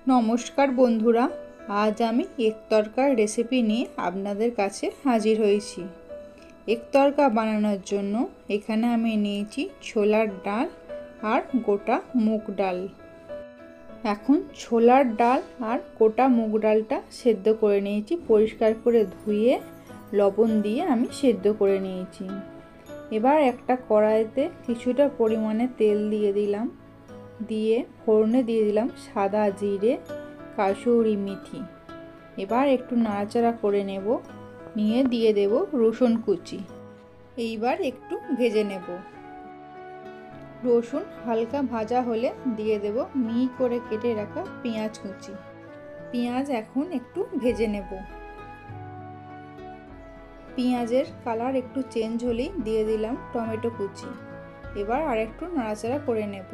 নমস্কার বন্ধুরা, আজ আমি এক তরকার রেসিপি নিয়ে আপনাদের কাছে হাজির হয়েছি। এক তরকা বানানোর জন্য এখানে আমি নিয়েছি ছোলার ডাল আর গোটা মুগ ডাল। এখন ছোলার ডাল আর গোটা মুগ ডালটা সেদ্ধ করে নিয়েছি, পরিষ্কার করে ধুয়ে লবণ দিয়ে আমি সেদ্ধ করে নিয়েছি। এবার একটা কড়াইতে কিছুটা পরিমাণে তেল দিয়ে দিলাম, দিয়ে ফোড়নে দিয়ে দিলাম সাদা জিরে, কাসুরি মেথি। এবার একটু নাড়াচাড়া করে নেব, নিয়ে দিয়ে দেব রসুন কুচি। এইবার একটু ভেজে নেব। রসুন হালকা ভাজা হলে দিয়ে দেব মিহি করে কেটে রাখা পেঁয়াজ কুচি। পেঁয়াজ এখন একটু ভেজে নেব। পেঁয়াজের কালার একটু চেঞ্জ হলেই দিয়ে দিলাম টমেটো কুচি। এবার আরেকটু নাড়াচাড়া করে নেব।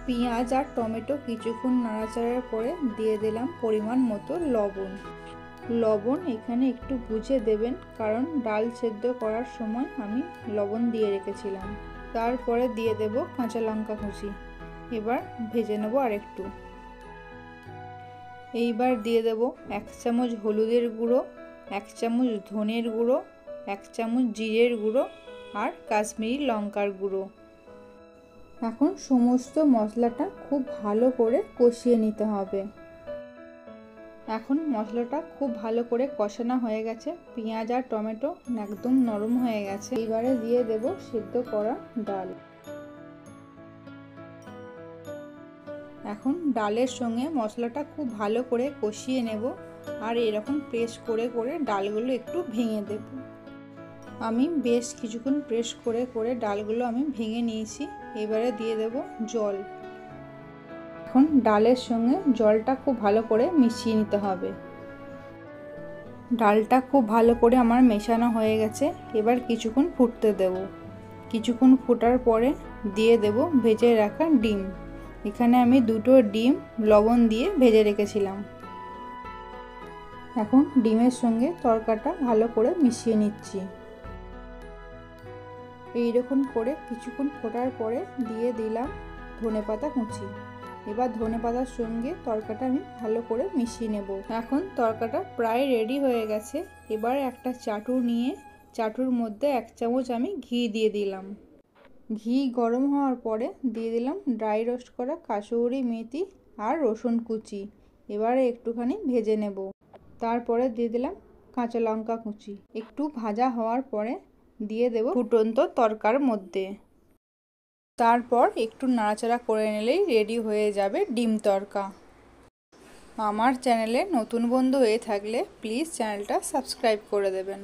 পেঁয়াজ আর টমেটো কিছুক্ষণ নাড়াচাড়ার পরে দিয়ে দিলাম পরিমাণ মতো লবণ। লবণ এখানে একটু বুঝে দেবেন, কারণ ডাল সেদ্ধ করার সময় আমি লবণ দিয়ে রেখেছিলাম। তারপরে দিয়ে দেব কাঁচা লঙ্কা কুচি। এবার ভেজে নেব আরেকটু। এইবার দিয়ে দেব 1 চামচ হলুদের গুঁড়ো, 1 চামচ ধনের গুঁড়ো, 1 চামচ জিরের গুঁড়ো আর কাশ্মীরি লঙ্কার গুঁড়ো। এখন সমস্ত মশলাটা খুব ভালো করে কষিয়ে নিতে হবে। এখন মশলাটা খুব ভালো করে কষানো হয়ে গেছে, পেঁয়াজ আর টমেটো একদম নরম হয়ে গেছে। এবারে দিয়ে দেব সেদ্ধ করা ডাল। এখন ডালের সঙ্গে মশলাটা খুব ভালো করে কষিয়ে নেব, আর এরকম প্রেস করে করে ডালগুলো একটু ভেঙে দেব। আমি বেশ কিছুক্ষণ প্রেস করে করে ডালগুলো আমি ভেঙে নিয়েছি। এবারে দিয়ে দেব জল। এখন ডালের সঙ্গে জলটা খুব ভালো করে মিশিয়ে নিতে হবে। ডালটা খুব ভালো করে আমার মেশানো হয়ে গেছে। এবার কিছুক্ষণ ফুটতে দেব। কিছুক্ষণ ফোটার পরে দিয়ে দেব ভেজে রাখা ডিম। এখানে আমি 2টো ডিম লবণ দিয়ে ভেজে রেখেছিলাম। এখন ডিমের সঙ্গে তরকাটা ভালো করে মিশিয়ে নিচ্ছি। এইরকম করে কিছুক্ষণ ফোটার পরে দিয়ে দিলাম ধনেপাতা কুচি। এবার ধনেপাতার সঙ্গে তরকাটা আমি ভালো করে মিশিয়ে নেব। এখন তরকাটা প্রায় রেডি হয়ে গেছে। এবার একটা চাটু নিয়ে চাটুর মধ্যে 1 চামচ আমি ঘি দিয়ে দিলাম। ঘি গরম হওয়ার পরে দিয়ে দিলাম ড্রাই রোস্ট করা কাসুরি মেথি আর রসুন কুচি। এবারে একটুখানি ভেজে নেব। তারপরে দিয়ে দিলাম কাঁচা লঙ্কা কুচি। একটু ভাজা হওয়ার পরে দিয়ে দেব ফুটন্ত তরকার মধ্যে। তারপর একটু নাড়াচাড়া করে নিলেই রেডি হয়ে যাবে ডিম তরকা। আমার চ্যানেলে নতুন বন্ধু হয়ে থাকলে প্লিজ চ্যানেলটা সাবস্ক্রাইব করে দেবেন।